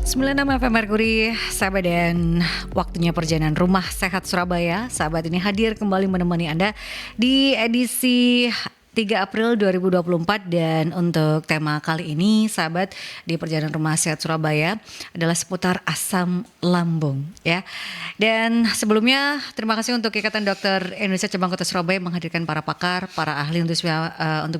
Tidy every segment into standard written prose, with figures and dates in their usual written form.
96 FM Mercury, sahabat, dan waktunya perjalanan Rumah Sehat Surabaya. Sahabat ini hadir kembali menemani Anda di edisi 3 April 2024, dan untuk tema kali ini sahabat di perjalanan Rumah Sehat Surabaya adalah seputar asam lambung ya. Dan sebelumnya terima kasih untuk Ikatan Dokter Indonesia Cabang Kota Surabaya menghadirkan para pakar, para ahli untuk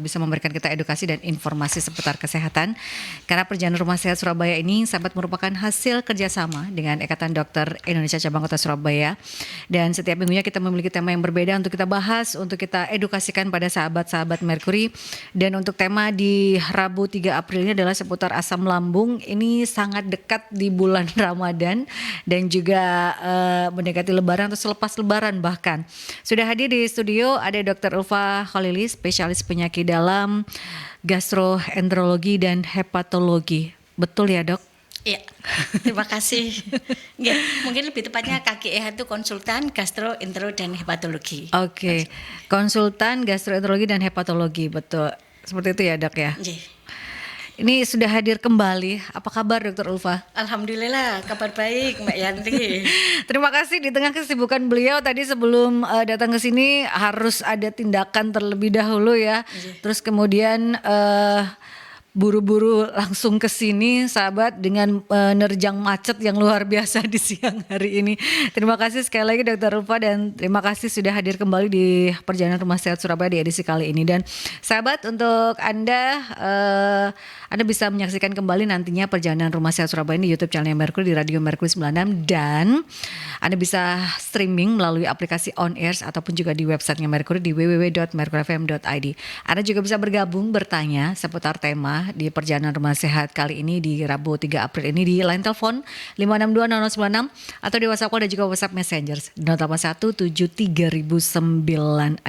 bisa memberikan kita edukasi dan informasi seputar kesehatan. Karena perjalanan Rumah Sehat Surabaya ini sahabat merupakan hasil kerjasama dengan Ikatan Dokter Indonesia Cabang Kota Surabaya. Dan setiap minggunya kita memiliki tema yang berbeda untuk kita bahas, untuk kita edukasikan pada sahabat-sahabat Mercury. Dan untuk tema di Rabu 3 April ini adalah seputar asam lambung. Ini sangat dekat di bulan Ramadan dan juga mendekati Lebaran atau selepas Lebaran bahkan. Sudah hadir di studio ada Dr. Ulfa Khalili, spesialis penyakit dalam, gastroenterologi dan hepatologi. Betul ya, Dok? Iya, terima kasih. Ya, mungkin lebih tepatnya KGEH itu konsultan gastroentero dan hepatologi. Oke, konsultan gastroenterologi dan hepatologi, betul. Seperti itu ya, Dok ya? Iya. Ini sudah hadir kembali. Apa kabar Dr. Ulfa? Alhamdulillah, kabar baik Mbak Yanti. Terima kasih. Di tengah kesibukan beliau tadi sebelum datang ke sini harus ada tindakan terlebih dahulu ya. Terus kemudian buru-buru langsung ke sini sahabat dengan menerjang macet yang luar biasa di siang hari ini. Terima kasih sekali lagi Dr. Ulfa, dan terima kasih sudah hadir kembali di perjalanan Rumah Sehat Surabaya di edisi kali ini. Dan sahabat, untuk Anda bisa menyaksikan kembali nantinya perjalanan Rumah Sehat Surabaya di YouTube channelnya Mercury, di Radio Mercury 96, dan Anda bisa streaming melalui aplikasi On Air ataupun juga di websitenya Mercury di www.mercuryfm.id. Anda juga bisa bergabung bertanya seputar tema di perjalanan Rumah Sehat kali ini di Rabu 3 April ini di line telepon 5620096 atau di WhatsApp call dan juga WhatsApp Messenger 08173096.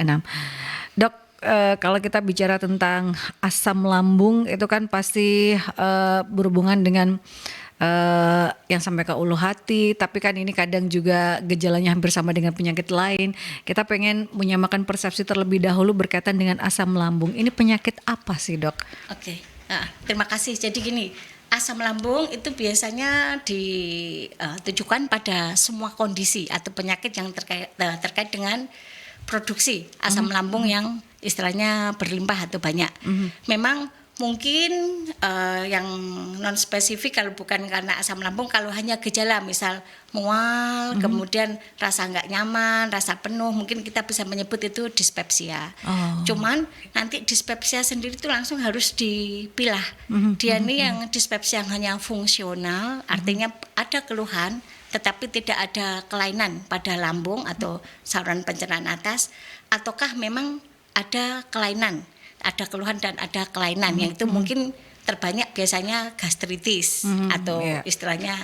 Dok, kalau kita bicara tentang asam lambung itu kan pasti berhubungan dengan yang sampai ke ulu hati, tapi kan ini kadang juga gejalanya hampir sama dengan penyakit lain. Kita pengen menyamakan persepsi terlebih dahulu berkaitan dengan asam lambung. Ini penyakit apa sih, Dok? Oke. Nah, terima kasih. Jadi gini, asam lambung itu biasanya ditujukan pada semua kondisi atau penyakit yang terkait dengan produksi asam lambung yang istilahnya berlimpah atau banyak. Memang mungkin yang non spesifik kalau bukan karena asam lambung, kalau hanya gejala misal mual, kemudian rasa nggak nyaman, rasa penuh, mungkin kita bisa menyebut itu dispepsia. Cuman nanti dispepsia sendiri itu langsung harus dipilah. Dia ini yang dispepsia yang hanya fungsional, artinya ada keluhan tetapi tidak ada kelainan pada lambung atau saluran pencernaan atas, ataukah memang ada kelainan, ada keluhan dan ada kelainan, yang itu mungkin terbanyak biasanya gastritis atau istilahnya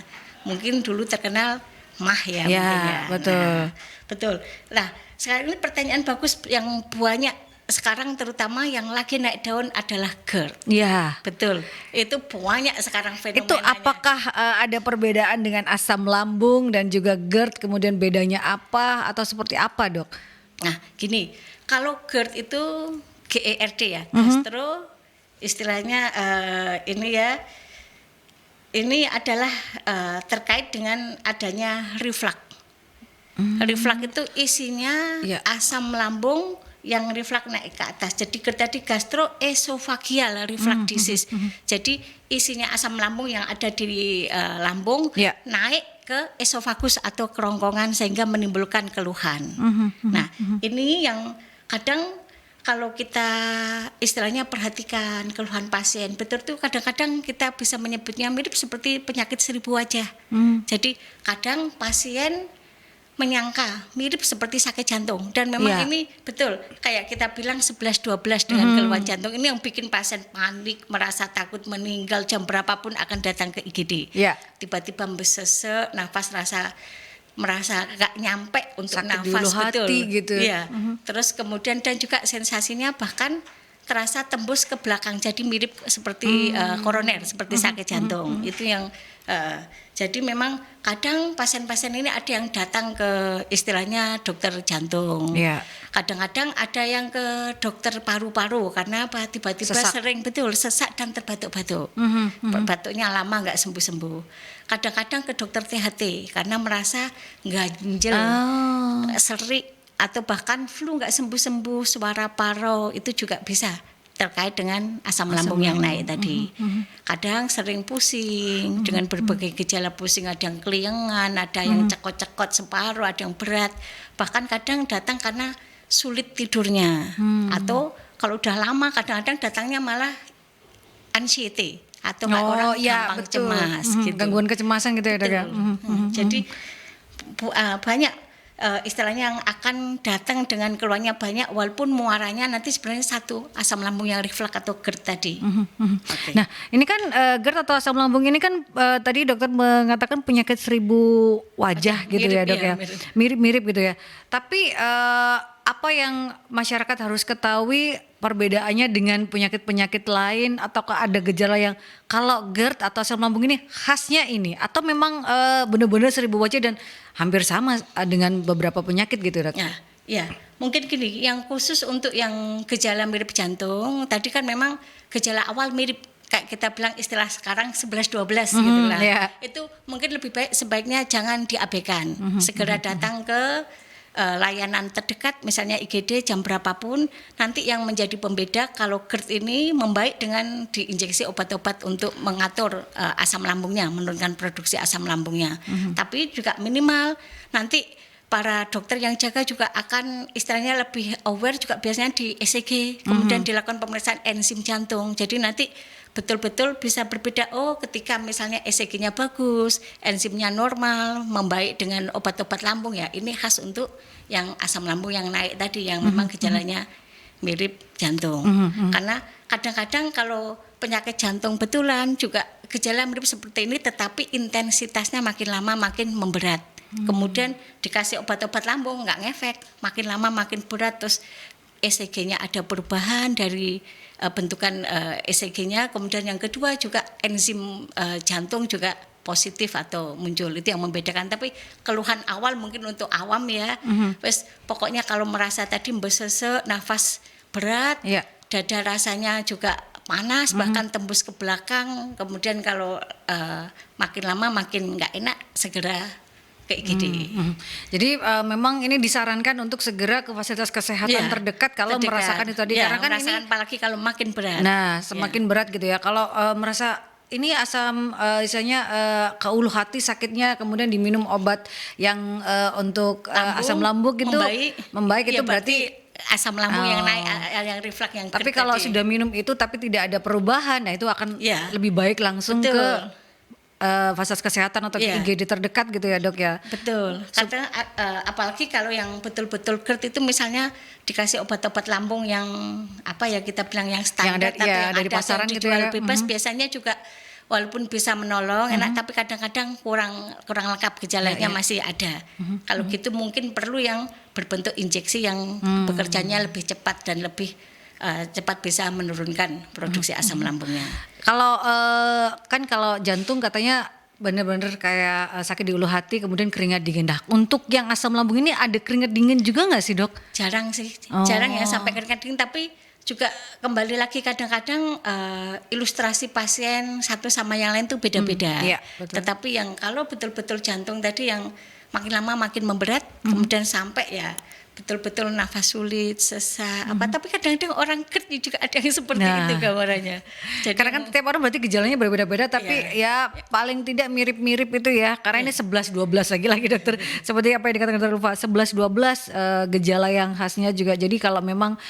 mungkin dulu terkenal MAH ya. Betul. Nah, betul. Nah, sekarang ini pertanyaan bagus yang banyak sekarang, terutama yang lagi naik daun adalah GERD. Ya, betul. Itu banyak sekarang fenomenanya. Itu apakah ada perbedaan dengan asam lambung dan juga GERD, kemudian bedanya apa atau seperti apa, Dok? Nah, gini, kalau GERD itu GERD ya, gastro, istilahnya ini adalah terkait dengan adanya reflux. Reflux itu isinya asam lambung yang reflux naik ke atas. Jadi tadi gastroesophageal reflux disease. Jadi isinya asam lambung yang ada di lambung naik ke esofagus atau kerongkongan sehingga menimbulkan keluhan. Nah, ini yang kadang kalau kita istilahnya perhatikan keluhan pasien, betul tuh kadang-kadang kita bisa menyebutnya mirip seperti penyakit 1000 wajah. Jadi kadang pasien menyangka mirip seperti sakit jantung, dan memang ini betul kayak kita bilang 11-12 dengan keluhan jantung ini yang bikin pasien panik, merasa takut meninggal, jam berapapun akan datang ke IGD. Tiba-tiba besesek, nafas merasa gak nyampe untuk sakit nafas, betul hati gitu. Terus kemudian dan juga sensasinya bahkan terasa tembus ke belakang, jadi mirip seperti koroner, seperti sakit jantung. Itu yang jadi memang kadang pasien-pasien ini ada yang datang ke istilahnya dokter jantung. Iya. Kadang-kadang ada yang ke dokter paru-paru karena apa? Tiba-tiba Sesak. sering sesak dan terbatuk-batuk. Batuknya lama nggak sembuh-sembuh. Kadang-kadang ke dokter THT karena merasa ganjel, serik, atau bahkan flu nggak sembuh-sembuh, suara parau, itu juga bisa terkait dengan asam lambung yang naik tadi. Kadang sering pusing dengan berbagai gejala pusing, ada yang keliengan, ada yang cekot-cekot separuh, ada yang berat. Bahkan kadang datang karena sulit tidurnya. Atau kalau udah lama kadang-kadang datangnya malah anxiety atau orang gampang cemas gitu. Gangguan kecemasan gitu ya, Dok ya. Jadi banyak istilahnya yang akan datang dengan keluarnya banyak, walaupun muaranya nanti sebenarnya satu, asam lambung yang reflux atau GERD tadi. Okay. Nah, ini kan GERD atau asam lambung ini kan tadi dokter mengatakan penyakit 1000 wajah gitu ya, Dok ya. Mirip-mirip gitu ya. Tapi apa yang masyarakat harus ketahui perbedaannya dengan penyakit-penyakit lain, ataukah ada gejala yang kalau GERD atau asam lambung ini khasnya ini, atau memang benar-benar 1000 wajah dan hampir sama dengan beberapa penyakit gitu, Dok? Ya, mungkin gini, yang khusus untuk yang gejala mirip jantung tadi kan memang gejala awal mirip, kayak kita bilang istilah sekarang 11-12 gitu lah. Itu mungkin lebih baik sebaiknya jangan diabaikan. Segera datang ke layanan terdekat, misalnya IGD jam berapapun. Nanti yang menjadi pembeda kalau GERD ini membaik dengan diinjeksi obat-obat untuk mengatur asam lambungnya, menurunkan produksi asam lambungnya. Tapi juga minimal nanti para dokter yang jaga juga akan istilahnya lebih aware juga biasanya di ECG, kemudian dilakukan pemeriksaan enzim jantung. Jadi nanti betul-betul bisa berbeda. Oh, ketika misalnya ECG-nya bagus, enzimnya normal, membaik dengan obat-obat lambung, ya ini khas untuk yang asam lambung yang naik tadi, yang memang gejalanya mirip jantung. Karena kadang-kadang kalau penyakit jantung betulan juga gejala mirip seperti ini, tetapi intensitasnya makin lama makin memberat. Kemudian dikasih obat-obat lambung nggak ngefek, makin lama makin berat, terus ECG-nya ada perubahan dari bentukan ECG-nya. Kemudian yang kedua juga enzim jantung juga positif atau muncul, itu yang membedakan. Tapi keluhan awal mungkin untuk awam ya, wes pokoknya kalau merasa tadi mbesese, nafas berat, dada rasanya juga panas, bahkan tembus ke belakang. Kemudian kalau makin lama makin nggak enak, segera kayak gitu. Jadi memang ini disarankan untuk segera ke fasilitas kesehatan terdekat kalau merasakan itu tadi, karena kan ini apalagi kalau makin berat. Nah, semakin berat gitu ya. Kalau merasa ini asam misalnya ke ulu hati sakitnya, kemudian diminum obat yang untuk asam lambung gitu membaik itu berarti asam lambung yang naik, yang reflux yang tapi kalau sudah minum itu tapi tidak ada perubahan, nah itu akan lebih baik langsung ke fasilitas kesehatan atau IGD terdekat gitu ya, Dok ya. Betul. Karena apalagi kalau yang betul-betul GERD itu misalnya dikasih obat-obat lambung yang apa ya kita bilang yang standar, yang ada di pasaran gitu ya. Bebas biasanya juga walaupun bisa menolong enak, tapi kadang-kadang kurang lengkap gejalanya masih ada. Kalau gitu mungkin perlu yang berbentuk injeksi yang bekerjanya lebih cepat dan lebih cepat bisa menurunkan produksi asam lambungnya. Kalau kan kalau jantung katanya benar-benar kayak sakit di ulu hati, kemudian keringat dingin. Nah, untuk yang asam lambung ini ada keringat dingin juga nggak sih, Dok? Jarang sih, jarang ya sampai keringat dingin. Tapi juga kembali lagi kadang-kadang ilustrasi pasien satu sama yang lain tuh beda-beda. Tetapi yang kalau betul-betul jantung tadi yang makin lama makin memberat, kemudian sampai ya betul-betul nafas sulit, sesak, tapi kadang-kadang orang GERD juga ada yang seperti itu gambarannya. Jadi karena kan tiap orang berarti gejalanya berbeda-beda, tapi ya paling tidak mirip-mirip itu ya. Karena ini 11-12 lagi dokter. Seperti apa yang dikatakan dokter Ulfa, 11-12 gejala yang khasnya juga. Jadi kalau memang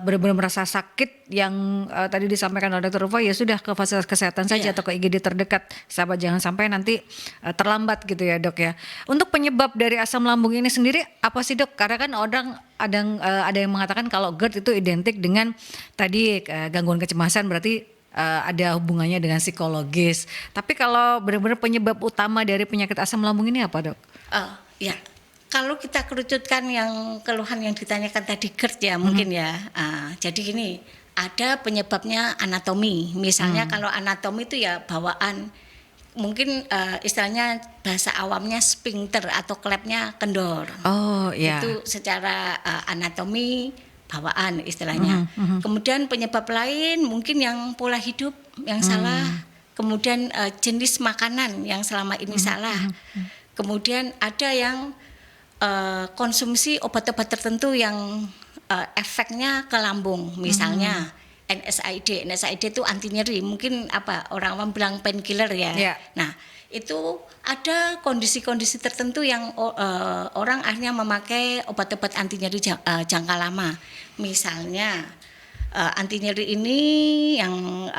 benar-benar merasa sakit yang tadi disampaikan oleh dokter Ulfa, ya sudah ke fasilitas kesehatan saja atau ke IGD terdekat. Sahabat, jangan sampai nanti terlambat gitu ya, Dok ya. Untuk penyebab dari asam lambung ini sendiri apa sih, Dok? Karena kan orang ada yang mengatakan kalau GERD itu identik dengan tadi gangguan kecemasan, berarti ada hubungannya dengan psikologis. Tapi kalau benar-benar penyebab utama dari penyakit asam lambung ini apa, Dok? Ya, kalau kita kerucutkan yang keluhan yang ditanyakan tadi GERD ya mungkin ya. Jadi gini, ada penyebabnya anatomi. Misalnya kalau anatomi itu ya bawaan, mungkin istilahnya bahasa awamnya sphincter atau klepnya kendor. Oh ya. Itu secara anatomi bawaan istilahnya. Kemudian penyebab lain mungkin yang pola hidup yang salah, kemudian jenis makanan yang selama ini salah. Kemudian ada yang konsumsi obat-obat tertentu yang efeknya ke lambung, misalnya NSAID. NSAID itu anti nyeri, mungkin orang awam bilang painkiller ya. Yeah. Nah, itu ada kondisi-kondisi tertentu yang orang akhirnya memakai obat-obat anti nyeri jangka lama. Misalnya anti nyeri ini yang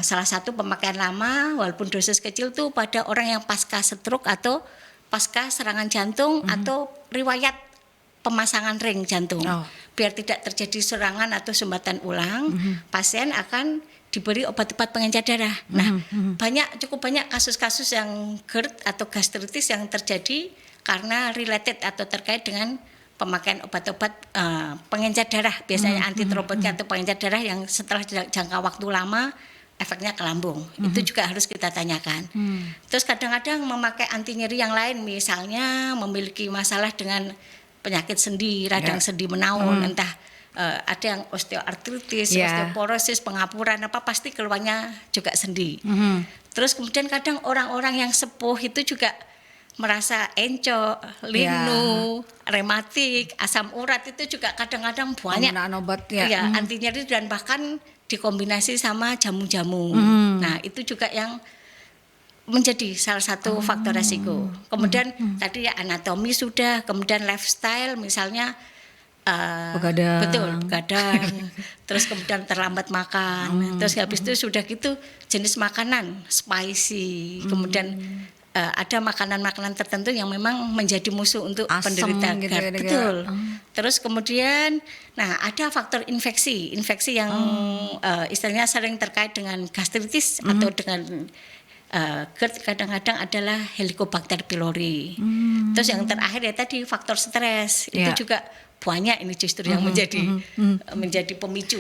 salah satu pemakaian lama walaupun dosis kecil tuh pada orang yang pasca stroke atau pasca serangan jantung atau riwayat pemasangan ring jantung. Biar tidak terjadi serangan atau sumbatan ulang, pasien akan diberi obat-obat pengencer darah. Nah, cukup banyak kasus-kasus yang GERD atau gastritis yang terjadi karena related atau terkait dengan pemakaian obat-obat pengencer darah, biasanya antitrombotika atau pengencer darah yang setelah jangka waktu lama efeknya ke lambung. Itu juga harus kita tanyakan. Terus kadang-kadang memakai anti nyeri yang lain, misalnya memiliki masalah dengan penyakit sendi, radang sendi menaun, entah ada yang osteoartritis, osteoporosis, pengapuran pasti keluarnya juga sendi. Terus kemudian kadang orang-orang yang sepuh itu juga merasa encok, linu, rematik, asam urat itu juga kadang-kadang banyak obat anti nyeri dan bahkan dikombinasi sama jamu-jamu. Nah, itu juga yang menjadi salah satu faktor resiko. Kemudian tadi ya anatomi sudah, kemudian lifestyle misalnya begadang, terus kemudian terlambat makan, terus habis itu sudah gitu jenis makanan spicy, kemudian ada makanan-makanan tertentu yang memang menjadi musuh untuk penderita GERD. Betul. Terus kemudian, ada faktor infeksi yang istilahnya sering terkait dengan gastritis atau dengan GERD kadang-kadang adalah Helicobacter pylori. Terus yang terakhir ya tadi faktor stres itu juga banyak ini justru yang menjadi pemicu.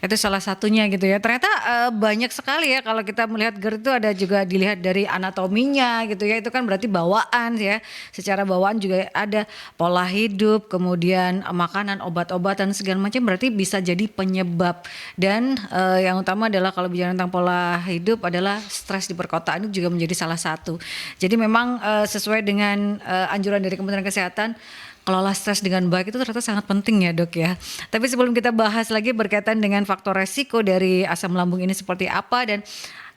Itu salah satunya gitu ya. Ternyata banyak sekali ya kalau kita melihat GERD itu ada juga dilihat dari anatominya gitu ya. Itu kan berarti bawaan ya. Secara bawaan juga ada pola hidup, kemudian makanan, obat-obatan segala macam berarti bisa jadi penyebab. Dan yang utama adalah kalau bicara tentang pola hidup adalah stres di perkotaan itu juga menjadi salah satu. Jadi memang sesuai dengan anjuran dari Kementerian Kesehatan, kelola stres dengan baik itu ternyata sangat penting ya dok ya. Tapi sebelum kita bahas lagi berkaitan dengan faktor resiko dari asam lambung ini seperti apa, dan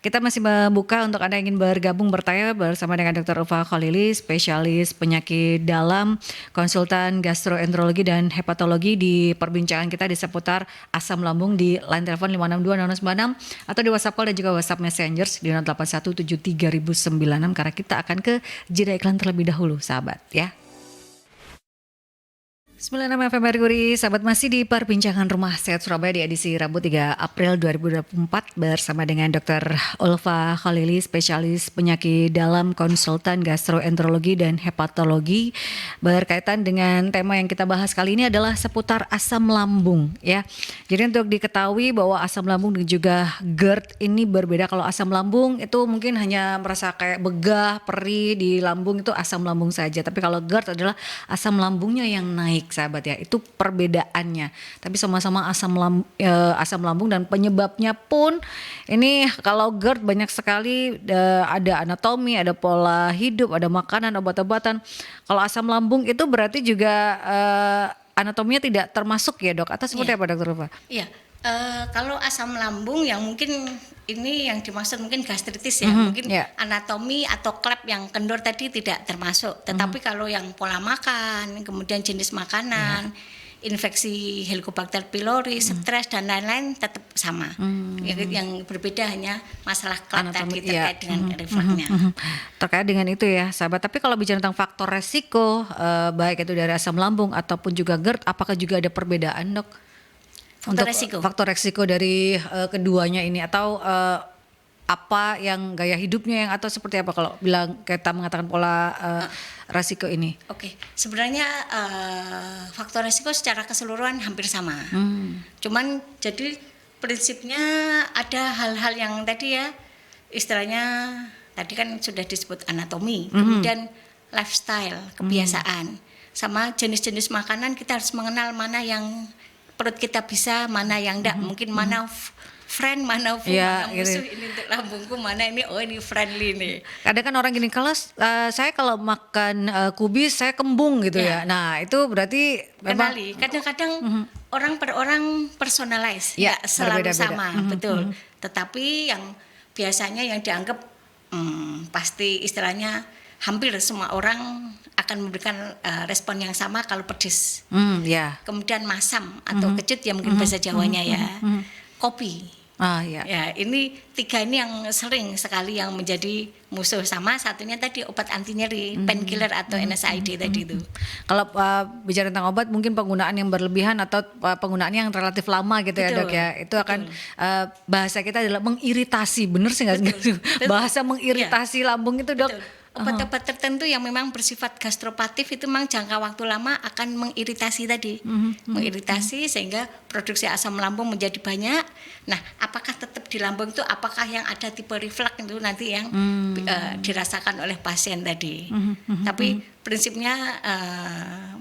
kita masih membuka untuk Anda yang ingin bergabung bertanya bersama dengan Dr. Ulfa Khalili, spesialis penyakit dalam, konsultan gastroenterologi dan hepatologi, di perbincangan kita di seputar asam lambung di line telepon 562-0096 atau di WhatsApp call dan juga WhatsApp Messenger di 0817300906, karena kita akan ke jeda iklan terlebih dahulu sahabat ya. 96 FM Merkuri, sahabat masih di perbincangan Rumah Sehat Surabaya di edisi Rabu 3 April 2024 bersama dengan Dr. Ulfa Khalili, spesialis penyakit dalam, konsultan gastroenterologi dan hepatologi. Berkaitan dengan tema yang kita bahas kali ini adalah seputar asam lambung ya. Jadi untuk diketahui bahwa asam lambung dan juga GERD ini berbeda. Kalau asam lambung itu mungkin hanya merasa kayak begah, perih di lambung, itu asam lambung saja. Tapi kalau GERD adalah asam lambungnya yang naik sahabat ya, itu perbedaannya. Tapi sama-sama asam lambung dan penyebabnya pun ini kalau GERD banyak sekali, ada anatomi, ada pola hidup, ada makanan, obat-obatan. Kalau asam lambung itu berarti juga anatominya tidak termasuk ya dok, atau seperti apa dokter Rufa? Iya, kalau asam lambung yang mungkin ini yang dimaksud mungkin gastritis ya, mungkin anatomi atau klep yang kendor tadi tidak termasuk. Tetapi kalau yang pola makan, kemudian jenis makanan, infeksi Helicobacter pylori, stres dan lain-lain tetap sama. Yang berbeda hanya masalah klep tadi terkait dengan refleksnya. Terkait dengan itu ya sahabat. Tapi kalau bicara tentang faktor resiko, baik itu dari asam lambung ataupun juga GERD, apakah juga ada perbedaan dok? Faktor resiko dari keduanya ini, atau apa yang gaya hidupnya yang, atau seperti apa kalau bilang kita mengatakan pola resiko ini? Oke, sebenarnya faktor resiko secara keseluruhan hampir sama. Cuman jadi prinsipnya ada hal-hal yang tadi ya, istilahnya tadi kan sudah disebut anatomi, kemudian lifestyle, kebiasaan, sama jenis-jenis makanan kita harus mengenal mana yang perut kita bisa, mana yang enggak, mungkin mana friend, mana foe, Ya, mana gitu. musuh, ini untuk lambungku, mana ini, oh ini friendly nih. Kadang kan orang gini, kalau saya kalau makan kubis saya kembung gitu ya. Ya. Nah itu berarti memang Kenali, kadang-kadang orang per orang personalize, Ya, nggak selalu berbeda-beda. sama, betul. Tetapi yang biasanya yang dianggap pasti istilahnya hampir semua orang akan memberikan respon yang sama kalau pedes. ya. Kemudian masam atau kecut ya mungkin bahasa Jawanya ya. Kopi. Ah ya. Ya, ini tiga ini yang sering sekali yang menjadi musuh, sama satunya tadi obat anti nyeri, painkiller atau NSAID tadi itu. Kalau bicara tentang obat, mungkin penggunaan yang berlebihan atau penggunaan yang relatif lama gitu ya Betul, dok ya, itu akan bahasa kita adalah mengiritasi, bener sih nggak sih? Bahasa mengiritasi lambung itu dok. Betul. Obat-obat tertentu yang memang bersifat gastropatif itu memang jangka waktu lama akan mengiritasi tadi, mengiritasi sehingga produksi asam lambung menjadi banyak. Nah, apakah tetap di lambung itu, apakah yang ada tipe reflux itu nanti yang dirasakan oleh pasien tadi. Tapi prinsipnya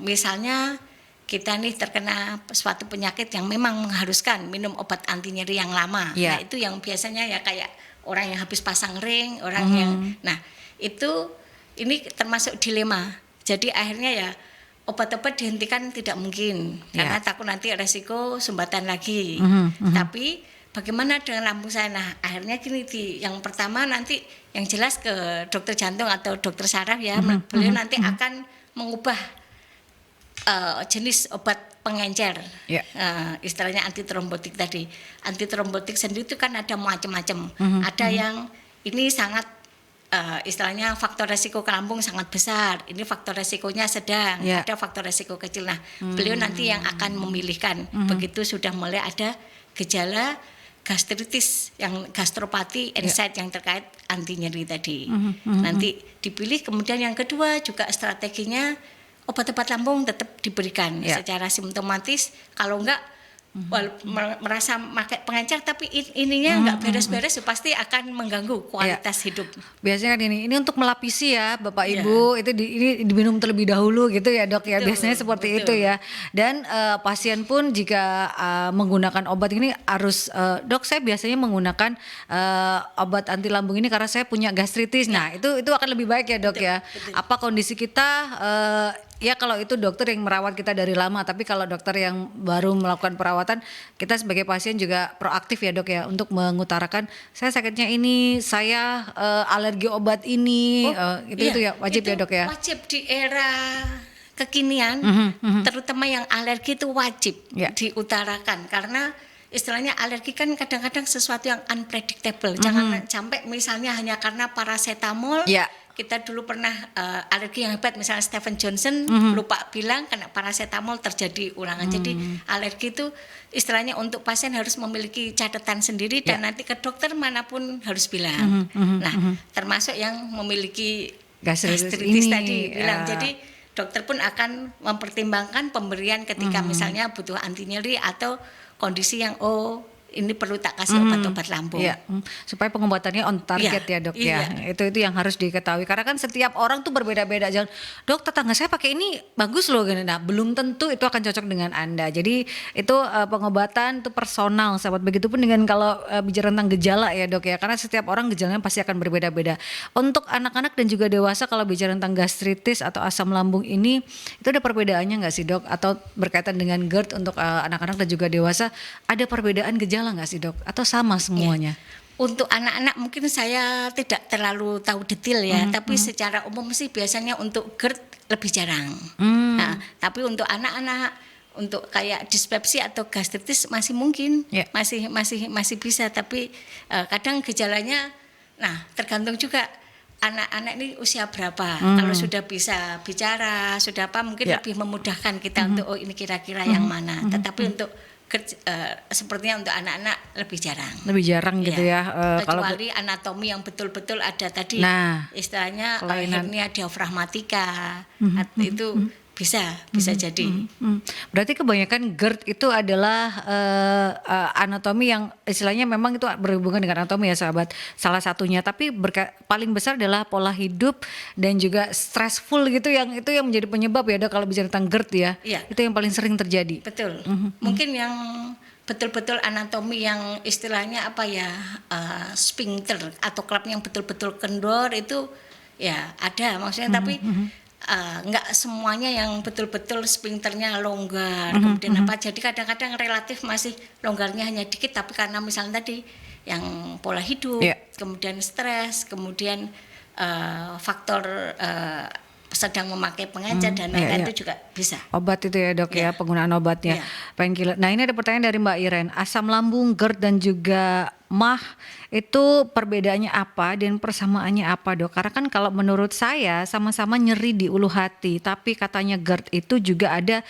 misalnya kita nih terkena suatu penyakit yang memang mengharuskan minum obat anti nyeri yang lama. Yeah. Nah, itu yang biasanya ya kayak orang yang habis pasang ring, orang yang itu ini termasuk dilema. Jadi akhirnya ya obat-obat dihentikan tidak mungkin karena takut nanti resiko sumbatan lagi. Tapi bagaimana dengan lambung saya? Nah, akhirnya gini, yang pertama nanti yang jelas ke dokter jantung atau dokter saraf ya. Beliau nanti akan mengubah jenis obat pengencer, istilahnya antitrombotik tadi. Antitrombotik sendiri itu kan ada macam-macam. Ada yang ini sangat istilahnya faktor resiko ke lambung sangat besar. Ini faktor resikonya sedang. Ada faktor resiko kecil. Nah, beliau nanti yang akan memilihkan. Begitu sudah mulai ada gejala gastritis, yang gastropati, NSAID yang terkait anti nyeri tadi. Nanti dipilih. Kemudian yang kedua juga strateginya obat-obat lambung tetap diberikan secara simptomatis. Kalau enggak merasa pakai pengencer tapi ininya enggak beres-beres, pasti akan mengganggu kualitas hidup. Biasanya kan ini untuk melapisi ya Bapak Ibu, itu ini diminum terlebih dahulu gitu ya dok ya. Biasanya seperti itu ya. Dan pasien pun jika menggunakan obat ini harus dok, saya biasanya menggunakan obat anti lambung ini karena saya punya gastritis. Nah itu akan lebih baik ya dok ya. Apa kondisi kita ya kalau itu dokter yang merawat kita dari lama, tapi kalau dokter yang baru melakukan perawatan, kita sebagai pasien juga proaktif ya dok ya untuk mengutarakan saya sakitnya ini, saya alergi obat ini, itu ya wajib itu ya dok ya. Wajib di era kekinian, terutama yang alergi itu wajib diutarakan karena istilahnya alergi kan kadang-kadang sesuatu yang unpredictable. Jangan sampai misalnya hanya karena paracetamol. Kita dulu pernah alergi yang hebat, misalnya Stephen Johnson lupa bilang kena paracetamol terjadi ulangan. Jadi alergi itu istilahnya untuk pasien harus memiliki catatan sendiri dan nanti ke dokter manapun harus bilang. Nah, termasuk yang memiliki gastritis tadi bilang. Jadi dokter pun akan mempertimbangkan pemberian ketika misalnya butuh anti nyeri atau kondisi yang ini perlu tak kasih obat-obat lambung. Supaya pengobatannya on target ya dok ya. Itu yang harus diketahui karena kan setiap orang tuh berbeda-beda. Jangan dok, tetangga saya pakai ini bagus loh. Nah belum tentu itu akan cocok dengan Anda. Jadi itu pengobatan itu personal sahabat. Begitupun dengan kalau bicara tentang gejala ya dok ya. Karena setiap orang gejalanya pasti akan berbeda-beda. Untuk anak-anak dan juga dewasa kalau bicara tentang gastritis atau asam lambung ini, itu ada perbedaannya nggak sih dok? Atau berkaitan dengan GERD untuk anak-anak dan juga dewasa, ada perbedaan gejala nggak sih dok? Atau sama semuanya? Untuk anak-anak mungkin saya tidak terlalu tahu detail ya, tapi secara umum sih biasanya untuk GERD lebih jarang. Nah, tapi untuk anak-anak, untuk kayak dispepsia atau gastritis masih mungkin, masih bisa. Tapi kadang gejalanya, nah tergantung juga anak-anak ini usia berapa. Kalau sudah bisa bicara, sudah apa, mungkin lebih memudahkan kita untuk ini kira-kira yang mana. Tetapi untuk sepertinya untuk anak-anak lebih jarang gitu ya. Kecuali anatomi yang betul-betul ada tadi, istilahnya hernia diafragmatika, itu bisa jadi. Berarti kebanyakan GERD itu adalah anatomi yang istilahnya memang itu berhubungan dengan anatomi ya sahabat. Salah satunya, tapi paling besar adalah pola hidup dan juga stressful gitu, yang itu yang menjadi penyebab ya Dok kalau bicara tentang GERD ya. Iya. Itu yang paling sering terjadi. Betul. Mungkin yang betul-betul anatomi yang istilahnya apa ya, sphincter atau klep yang betul-betul kendor itu ya ada maksudnya, tapi nggak semuanya yang betul-betul sphincternya longgar. Kemudian apa, jadi kadang-kadang relatif masih longgarnya hanya dikit, tapi karena misalnya tadi yang pola hidup, kemudian stres, kemudian faktor sedang memakai pengajar dan lain-lain itu juga bisa. Obat itu ya Dok ya, penggunaan obatnya. Painkiller. Nah, ini ada pertanyaan dari Mbak Iren. Asam lambung, GERD dan juga MAH itu perbedaannya apa dan persamaannya apa Dok? Karena kan kalau menurut saya sama-sama nyeri di ulu hati, tapi katanya GERD itu juga ada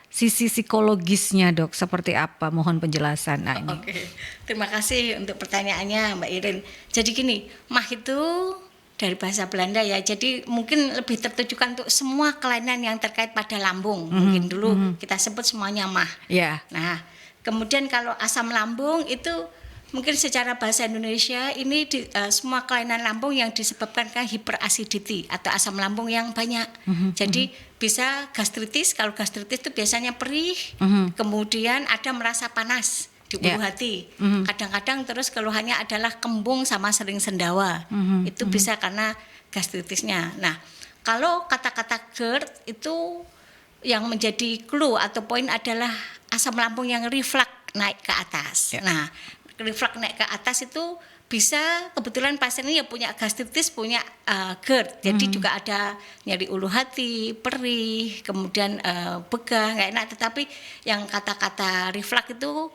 sisi psikologisnya Dok. Seperti apa? Mohon penjelasan. Nah, ini. Oke. Terima kasih untuk pertanyaannya Mbak Iren. Jadi gini, MAH itu dari bahasa Belanda ya, jadi mungkin lebih tertujukan untuk semua kelainan yang terkait pada lambung. Mungkin dulu kita sebut semuanya MAH. Nah, kemudian kalau asam lambung itu mungkin secara bahasa Indonesia ini semua kelainan lambung yang disebabkan karena hyperacidity atau asam lambung yang banyak. Jadi bisa gastritis, kalau gastritis itu biasanya perih, kemudian ada merasa panas di ulu hati. Kadang-kadang terus keluhannya adalah kembung sama sering sendawa. Itu bisa karena gastritisnya. Nah, kalau kata-kata GERD itu yang menjadi clue atau poin adalah asam lambung yang reflux naik ke atas. Nah, reflux naik ke atas itu bisa kebetulan pasien ini ya punya gastritis, punya GERD. Jadi juga ada nyeri ulu hati, perih, kemudian begah, nggak enak. Tetapi yang kata-kata reflux itu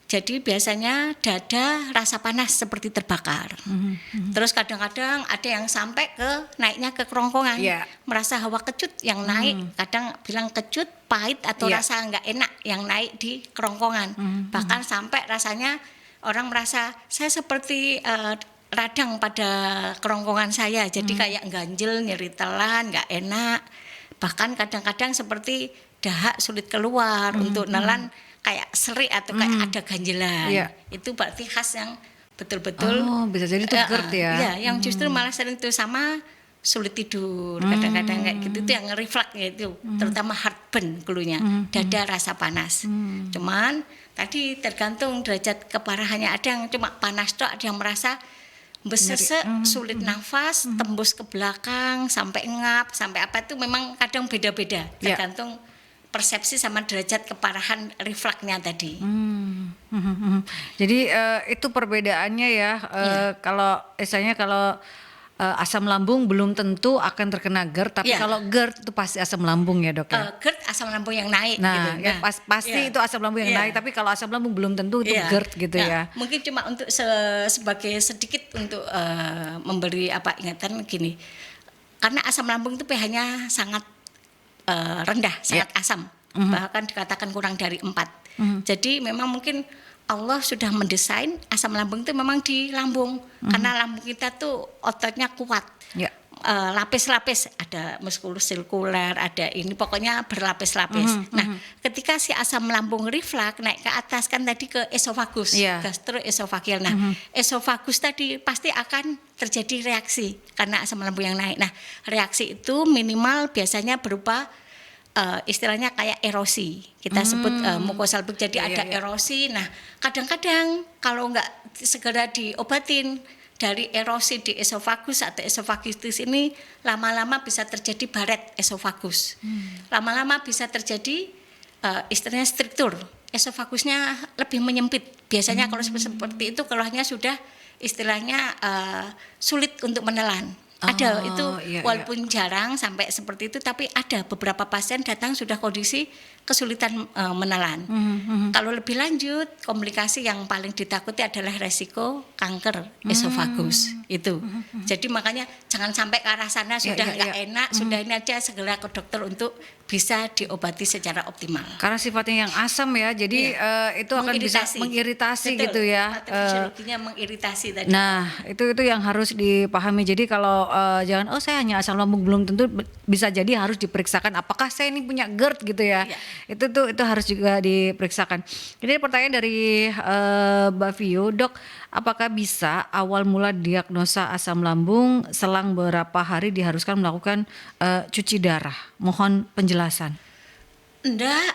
jadi biasanya dada rasa panas seperti terbakar. Terus kadang-kadang ada yang sampai naiknya ke kerongkongan, merasa hawa kecut yang naik. Kadang bilang kecut, pahit atau rasa nggak enak yang naik di kerongkongan. Bahkan sampai rasanya orang merasa saya seperti radang pada kerongkongan saya. Jadi kayak ganjel, nyeri telan, nggak enak. Bahkan kadang-kadang seperti dahak sulit keluar, untuk nelan kayak seri atau kayak ada ganjelan. Itu berarti khas yang betul-betul bisa jadi itu GERD ya. Iya, yang justru malah sering itu sama sulit tidur, kadang-kadang kayak gitu, itu yang reflux itu, terutama heartburn klunya, dada rasa panas. Cuman tadi tergantung derajat keparahannya, ada yang cuma panas tok, ada yang merasa besesek, sulit nafas, tembus ke belakang, sampai ngap, sampai apa, itu memang kadang beda-beda, tergantung persepsi sama derajat keparahan refluksnya tadi. Jadi itu perbedaannya ya. Kalau misalnya kalau asam lambung belum tentu akan terkena GERD, tapi kalau GERD itu pasti asam lambung ya Dok ya. GERD asam lambung yang naik. Nah, gitu. Pasti itu asam lambung yang naik, tapi kalau asam lambung belum tentu itu GERD gitu ya. Mungkin cuma untuk sebagai sedikit untuk memberi ingatan gini, karena asam lambung itu pH-nya sangat rendah, sangat asam, bahkan dikatakan kurang dari 4. Jadi memang mungkin Allah sudah mendesain asam lambung itu memang di lambung, karena lambung kita tuh ototnya kuat, lapis-lapis, ada muskulus sirkuler, ada ini, pokoknya berlapis-lapis. Nah, ketika si asam lambung reflux naik ke atas kan tadi ke esofagus, gastroesofageal. Nah, esofagus tadi pasti akan terjadi reaksi karena asam lambung yang naik. Nah, reaksi itu minimal biasanya berupa istilahnya kayak erosi, kita sebut mukosal bulk, jadi ada erosi. Nah, kadang-kadang kalau nggak segera diobatin dari erosi di esofagus atau esofagitis ini, lama-lama bisa terjadi baret esofagus, lama-lama bisa terjadi istilahnya struktur esofagusnya lebih menyempit. Biasanya kalau seperti itu keluarnya sudah istilahnya sulit untuk menelan. Ada itu walaupun jarang sampai seperti itu, tapi ada beberapa pasien datang sudah kondisi kesulitan menelan. Kalau lebih lanjut, komplikasi yang paling ditakuti adalah resiko kanker esofagus itu. Jadi makanya jangan sampai ke arah sana, sudah nggak enak, sudah ini aja segera ke dokter untuk bisa diobati secara optimal. Karena sifatnya yang asam ya, jadi itu akan bisa mengiritasi. Betul, gitu ya. Fisiologinya mengiritasi tadi. Nah, itu yang harus dipahami. Jadi kalau jangan saya hanya asam lambung, belum tentu bisa jadi harus diperiksakan apakah saya ini punya GERD gitu ya. Itu harus juga diperiksakan. Ini pertanyaan dari Mbak Vio, Dok, apakah bisa awal mula diagnosa asam lambung selang berapa hari diharuskan melakukan cuci darah? Mohon penjelasan. Enggak.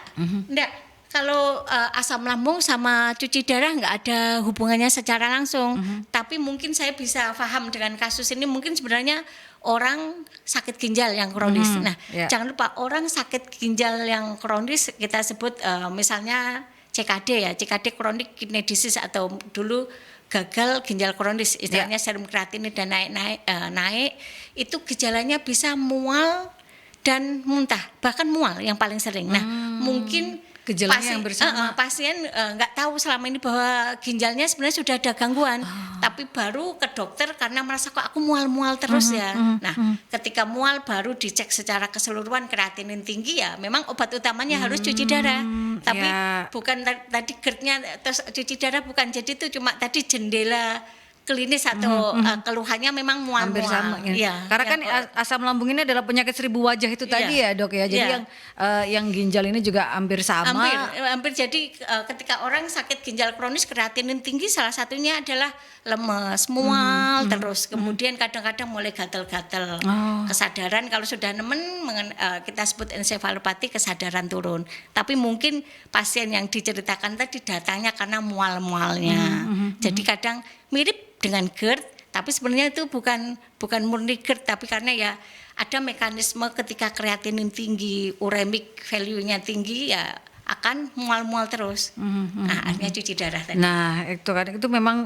Kalau asam lambung sama cuci darah nggak ada hubungannya secara langsung. Tapi mungkin saya bisa paham dengan kasus ini, mungkin sebenarnya orang sakit ginjal yang kronis. Jangan lupa orang sakit ginjal yang kronis kita sebut misalnya CKD ya, CKD chronic kidney disease, atau dulu gagal ginjal kronis, istilahnya serum kreatinin dan naik, itu gejalanya bisa mual dan muntah, bahkan mual yang paling sering. Nah, mungkin gejalanya yang bersama pasien nggak tahu selama ini bahwa ginjalnya sebenarnya sudah ada gangguan, tapi baru ke dokter karena merasa kok aku mual-mual terus ya. Nah, ketika mual baru dicek secara keseluruhan kreatinin tinggi, ya memang obat utamanya harus cuci darah. Tapi bukan tadi GERD-nya terus cuci darah, bukan. Jadi itu cuma tadi jendela klinis atau keluhannya memang mual-mual. Hampir sama ya. Karena kan asam lambung ini adalah penyakit 1000 wajah itu tadi ya, Dok ya. Jadi yang ginjal ini juga hampir sama. Hampir. Jadi ketika orang sakit ginjal kronis kreatinin tinggi, salah satunya adalah lemes, mual terus. Kemudian kadang-kadang mulai gatal-gatal. Kesadaran kalau sudah nemen kita sebut ensefalopati, kesadaran turun. Tapi mungkin pasien yang diceritakan tadi datangnya karena mual-mualnya. Jadi kadang mirip dengan GERD, tapi sebenarnya itu bukan murni GERD, tapi karena ya ada mekanisme ketika kreatinin tinggi, uremic value-nya tinggi, ya akan mual-mual terus. Nah, akhirnya cuci darah tadi. Nah, itu memang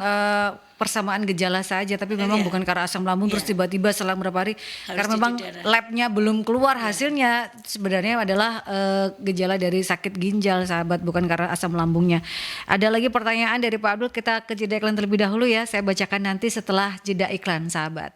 persamaan gejala saja, tapi memang bukan karena asam lambung terus tiba-tiba selang berapa hari, karena memang labnya belum keluar hasilnya, sebenarnya adalah gejala dari sakit ginjal, sahabat, bukan karena asam lambungnya. Ada lagi pertanyaan dari Pak Abdul, kita ke jeda iklan terlebih dahulu ya, saya bacakan nanti setelah jeda iklan, sahabat.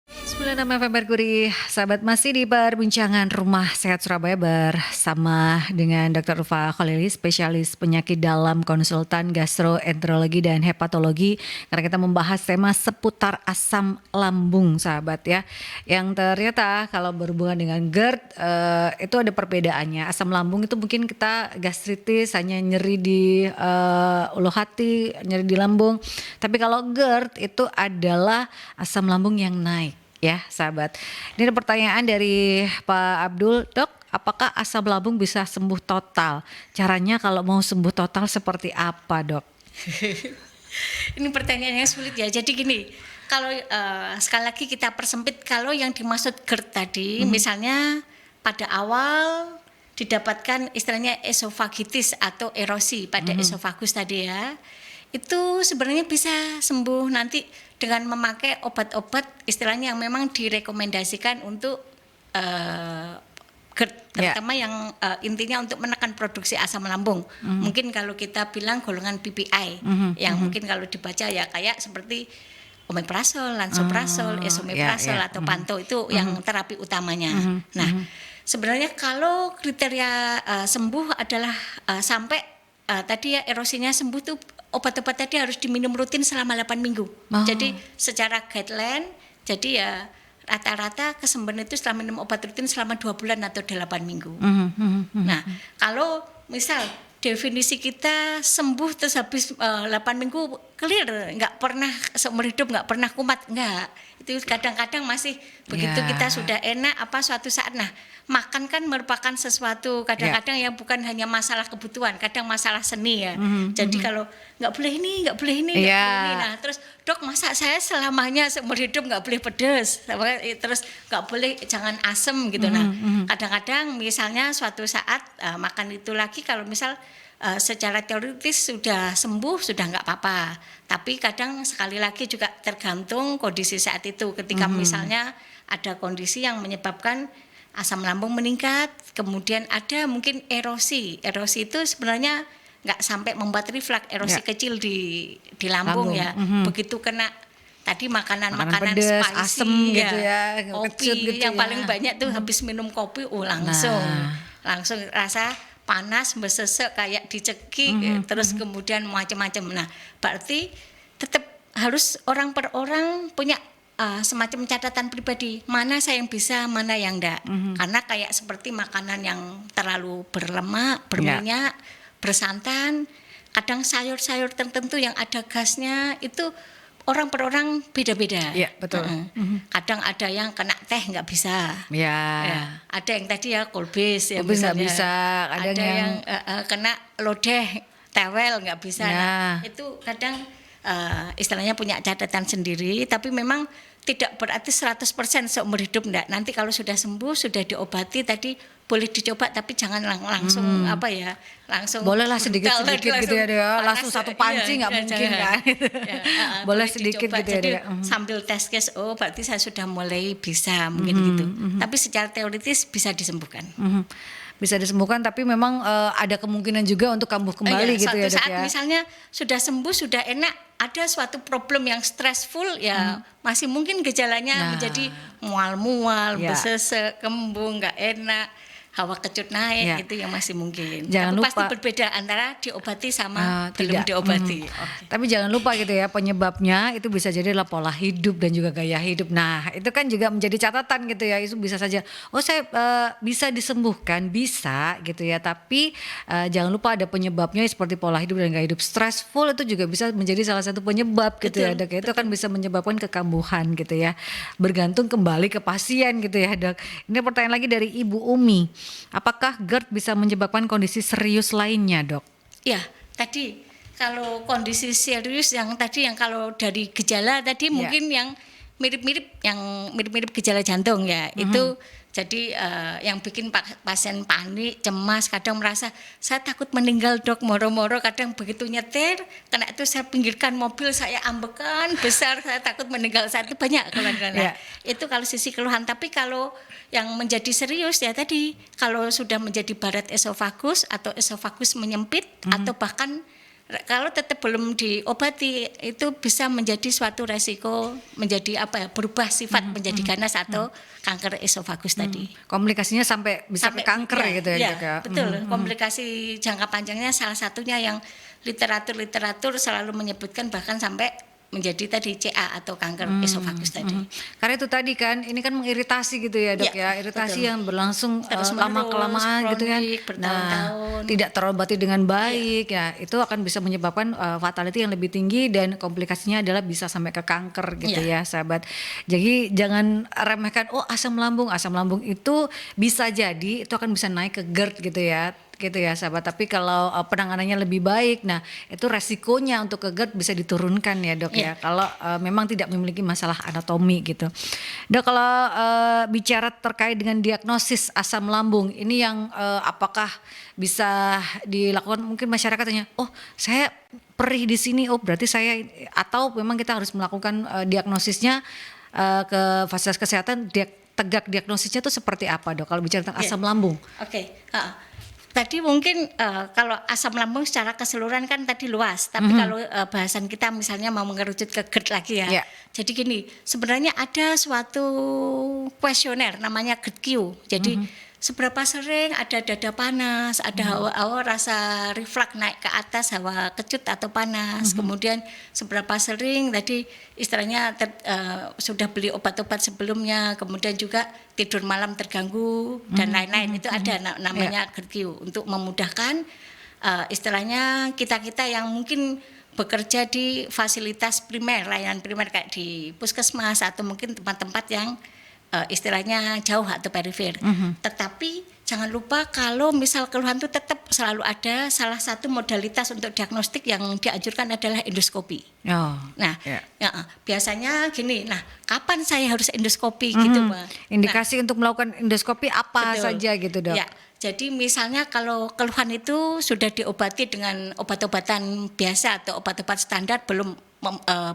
96 FM Merkuri, sahabat, masih di perbincangan Rumah Sehat Surabaya bersama dengan Dr. Ulfa Khalili, spesialis penyakit dalam, konsultan gastroenterologi dan hepatologi, karena kita membahas tema seputar asam lambung, sahabat ya. Yang ternyata kalau berhubungan dengan GERD itu ada perbedaannya. Asam lambung itu mungkin kita gastritis, hanya nyeri di ulu hati, nyeri di lambung. Tapi kalau GERD itu adalah asam lambung yang naik. Ya, sahabat. Ini ada pertanyaan dari Pak Abdul, Dok, apakah asam lambung bisa sembuh total? Caranya kalau mau sembuh total seperti apa, Dok? Ini pertanyaan yang sulit ya. Jadi gini, kalau sekali lagi kita persempit, kalau yang dimaksud GERD tadi, misalnya pada awal didapatkan istilahnya esofagitis atau erosi pada esofagus tadi ya, itu sebenarnya bisa sembuh nanti dengan memakai obat-obat istilahnya yang memang direkomendasikan untuk GERD, terutama yang intinya untuk menekan produksi asam lambung. Mungkin kalau kita bilang golongan PPI, yang mungkin kalau dibaca ya kayak seperti omeprazol, lansoprazol, esomeprazol atau panto, itu yang terapi utamanya. Nah, sebenarnya kalau kriteria sembuh adalah sampai tadi ya erosinya sembuh tuh obat-obat tadi harus diminum rutin selama 8 minggu. Jadi secara guideline, jadi ya rata-rata kesembuhan itu setelah minum obat rutin selama 2 bulan atau 8 minggu. Nah, kalau misal definisi kita sembuh terus habis 8 minggu clear, nggak pernah seumur hidup nggak pernah kumat, nggak. Itu kadang-kadang masih begitu kita sudah enak apa suatu saat, nah makan kan merupakan sesuatu kadang-kadang yang bukan hanya masalah kebutuhan, kadang masalah seni ya. Jadi kalau nggak boleh ini, nggak boleh ini, nggak boleh ini, nah terus dok masa saya selamanya seumur hidup nggak boleh pedas, terus nggak boleh jangan asem gitu. Nah kadang-kadang misalnya suatu saat makan itu lagi, kalau misal secara teoritis sudah sembuh, sudah nggak apa-apa. Tapi kadang sekali lagi juga tergantung kondisi saat itu. Ketika misalnya ada kondisi yang menyebabkan asam lambung meningkat, kemudian ada mungkin erosi. Erosi itu sebenarnya nggak sampai membuat reflux, erosi kecil di lambung ya. Begitu kena tadi makanan pedes, spicy, asem gitu ya, kopi gitu yang paling banyak tuh habis minum kopi, langsung rasa panas, besesek kayak dicekik, terus kemudian macam-macam. Nah, berarti tetap harus orang per orang punya semacam catatan pribadi, mana saya yang bisa, mana yang enggak. Karena kayak seperti makanan yang terlalu berlemak, berminyak, bersantan, kadang sayur-sayur tertentu yang ada gasnya itu orang per orang beda-beda. Iya, betul. Kadang ada yang kena teh nggak bisa. Ya. Ya, ada yang tadi ya kolbis ya Kolbis nggak misalnya. bisa, kadang ada yang, yang kena lodeh, tewel nggak bisa. Ya. Nah, itu kadang istilahnya punya catatan sendiri, tapi memang tidak berarti 100% seumur hidup enggak. Nanti kalau sudah sembuh, sudah diobati tadi boleh dicoba, tapi jangan langsung langsung bolehlah brutal, sedikit gitu ya, langsung satu panci nggak mungkin kan. Boleh sedikit dicoba. gitu ya. Jadi Dek. sambil test case, berarti saya sudah mulai bisa mungkin gitu. Tapi secara teoritis bisa disembuhkan. Bisa disembuhkan, tapi memang ada kemungkinan juga untuk kambuh kembali gitu suatu ya, Dok saat ya. misalnya sudah sembuh, sudah enak, ada suatu problem yang stressful ya masih mungkin gejalanya menjadi mual-mual, Ya. besesek, kembung, nggak enak, hawa kecut naik, Ya. itu yang masih mungkin. Jangan Tapi lupa. pasti berbeda antara diobati sama belum tidak. diobati. Tapi jangan lupa gitu ya, penyebabnya itu bisa jadi adalah pola hidup dan juga gaya hidup. Nah, itu kan juga menjadi catatan gitu ya. Itu bisa saja, saya bisa disembuhkan, bisa gitu ya. Tapi jangan lupa ada penyebabnya seperti pola hidup dan gaya hidup. Stressful itu juga bisa menjadi salah satu penyebab gitu ya, Dok. Itu kan bisa menyebabkan kekambuhan gitu ya. Bergantung kembali ke pasien gitu ya, Dok. Ini pertanyaan lagi dari Ibu Umi. Apakah GERD bisa menyebabkan kondisi serius lainnya, Dok? Ya, tadi kalau kondisi serius yang tadi yang kalau dari gejala tadi mungkin yang mirip-mirip gejala jantung ya. Itu jadi yang bikin pasien panik, cemas, kadang merasa saya takut meninggal, Dok, moro-moro, kadang begitu nyetir karena itu saya pinggirkan mobil, saya ambekan besar, saya takut meninggal, saat itu banyak keluhan. Ya. Itu kalau sisi keluhan. Tapi kalau yang menjadi serius ya tadi, kalau sudah menjadi barat esofagus atau esofagus menyempit atau bahkan kalau tetap belum diobati itu bisa menjadi suatu resiko menjadi berubah sifat menjadi ganas atau kanker esofagus tadi. Komplikasinya sampai bisa ke kanker gitu ya, Dok ya. Betul. Komplikasi jangka panjangnya salah satunya yang literatur selalu menyebutkan bahkan sampai menjadi tadi CA atau kanker esofagus tadi. Karena itu tadi kan, ini kan mengiritasi gitu ya, Dok ya. Iritasi betul. yang berlangsung Terus lama-kelamaan gitu kan. kronik, bertahun-tahun. Tidak terobati dengan baik ya, itu akan bisa menyebabkan fatality yang lebih tinggi dan komplikasinya adalah bisa sampai ke kanker gitu ya, sahabat. Jadi jangan remehkan, asam lambung itu bisa jadi itu akan bisa naik ke GERD gitu ya sahabat. Tapi kalau penanganannya lebih baik, nah itu resikonya untuk ke GERD bisa diturunkan ya, Dok ya. Kalau memang tidak memiliki masalah anatomi gitu. Dok, kalau bicara terkait dengan diagnosis asam lambung ini yang apakah bisa dilakukan, mungkin masyarakatnya, saya perih di sini, berarti saya, atau memang kita harus melakukan diagnosisnya ke fasilitas kesehatan, tegak diagnosisnya itu seperti apa, Dok, kalau bicara tentang asam lambung? Oke. Tadi mungkin kalau asam lambung secara keseluruhan kan tadi luas, tapi kalau bahasan kita misalnya mau mengerucut ke GERD lagi ya. Jadi gini, sebenarnya ada suatu kuesioner namanya GERD-Q. Jadi seberapa sering ada dada panas, ada hawa-hawa rasa reflux naik ke atas, hawa kecut atau panas. Kemudian seberapa sering tadi istilahnya sudah beli obat-obat sebelumnya, kemudian juga tidur malam terganggu dan lain-lain. Itu ada namanya GERD-Q untuk memudahkan istilahnya kita-kita yang mungkin bekerja di fasilitas primer, layanan primer kayak di puskesmas atau mungkin tempat-tempat yang istilahnya jauh atau perifer. Tetapi jangan lupa kalau misal keluhan itu tetap selalu ada, salah satu modalitas untuk diagnostik yang dianjurkan adalah endoskopi. Biasanya gini, kapan saya harus endoskopi gitu, Mbak? Indikasi untuk melakukan endoskopi apa saja gitu, Dok? Ya, jadi misalnya kalau keluhan itu sudah diobati dengan obat-obatan biasa atau obat-obat standar belum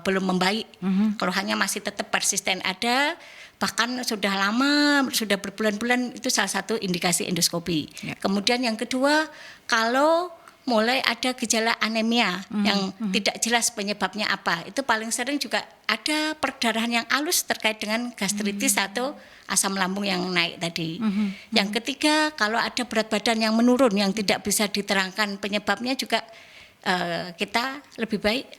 membaik, keluhannya masih tetap persisten ada, bahkan sudah lama, sudah berbulan-bulan, itu salah satu indikasi endoskopi. Kemudian yang kedua, kalau mulai ada gejala anemia yang tidak jelas penyebabnya apa, itu paling sering juga ada perdarahan yang halus terkait dengan gastritis atau asam lambung yang naik tadi. Yang ketiga, kalau ada berat badan yang menurun yang tidak bisa diterangkan penyebabnya juga kita lebih baik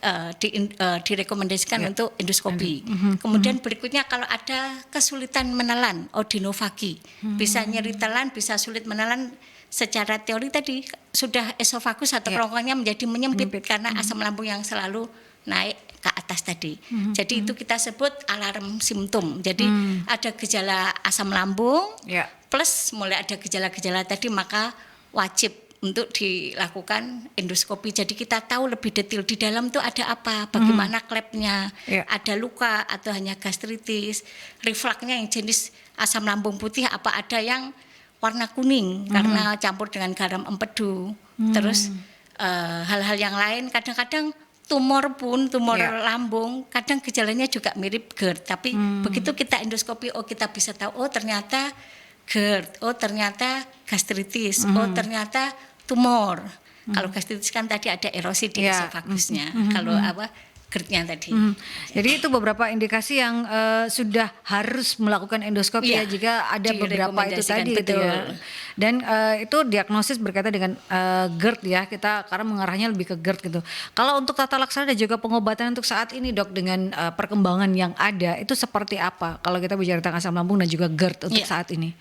direkomendasikan untuk endoskopi. Kemudian berikutnya kalau ada kesulitan menelan odenovagi, bisa nyeri telan, bisa sulit menelan. Secara teori tadi sudah esofagus atau kerongkongannya menjadi menyempit karena asam lambung yang selalu naik ke atas tadi. Jadi itu kita sebut alarm simptom. Jadi ada gejala asam lambung plus mulai ada gejala-gejala tadi, maka wajib untuk dilakukan endoskopi. Jadi kita tahu lebih detail di dalam tuh ada apa, bagaimana klepnya, ada luka atau hanya gastritis, refluksnya yang jenis asam lambung putih apa ada yang warna kuning karena campur dengan garam empedu. Terus hal-hal yang lain, kadang-kadang tumor lambung, kadang gejalanya juga mirip GERD. Tapi begitu kita endoskopi, kita bisa tahu, ternyata GERD, ternyata gastritis, ternyata tumor. Kalau gastritis kan tadi ada erosi di esofagusnya. Kalau GERD-nya tadi. Jadi itu beberapa indikasi yang sudah harus melakukan endoskopi jika ada beberapa itu tadi gitu ya. Dan itu diagnosis berkaitan dengan GERD ya, kita karena mengarahnya lebih ke GERD gitu. Kalau untuk tata laksana dan juga pengobatan untuk saat ini Dok, dengan perkembangan yang ada itu seperti apa? Kalau kita bicara tentang asam lambung dan juga GERD untuk saat ini.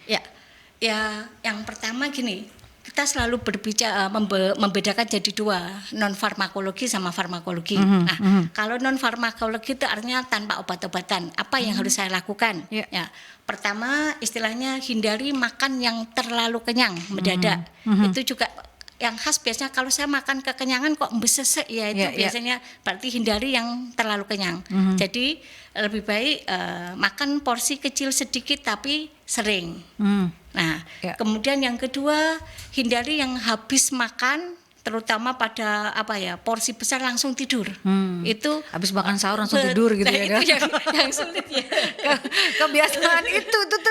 Ya, yang pertama gini, kita selalu berbicara membedakan jadi dua, non farmakologi sama farmakologi. Kalau non farmakologi itu artinya tanpa obat-obatan. Apa yang harus saya lakukan? Ya, pertama istilahnya hindari makan yang terlalu kenyang, mendadak. Itu juga yang khas biasanya kalau saya makan kekenyangan kok besesek ya itu biasanya berarti hindari yang terlalu kenyang. Jadi lebih baik makan porsi kecil sedikit tapi sering. Nah, kemudian yang kedua, hindari yang habis makan terutama pada porsi besar langsung tidur. Itu habis makan sahur langsung tidur gitu ya. Itu yang sulit ya. Kebiasaan itu tuh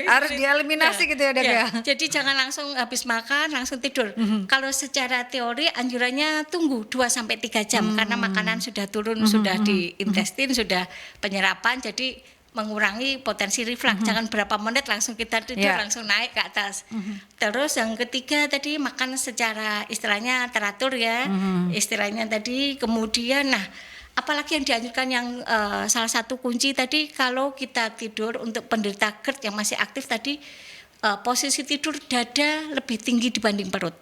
harus dieliminasi gitu ya Dok ya. Jadi jangan langsung habis makan langsung tidur. Kalau secara teori anjurannya tunggu 2 sampai 3 jam karena makanan sudah turun, sudah di intestin, sudah penyerapan, jadi mengurangi potensi reflux. Jangan berapa menit langsung kita tidur langsung naik ke atas. Terus yang ketiga tadi makan secara istilahnya teratur ya. Istilahnya tadi kemudian apalagi yang dianjurkan yang salah satu kunci tadi kalau kita tidur untuk penderita GERD yang masih aktif tadi posisi tidur dada lebih tinggi dibanding perut.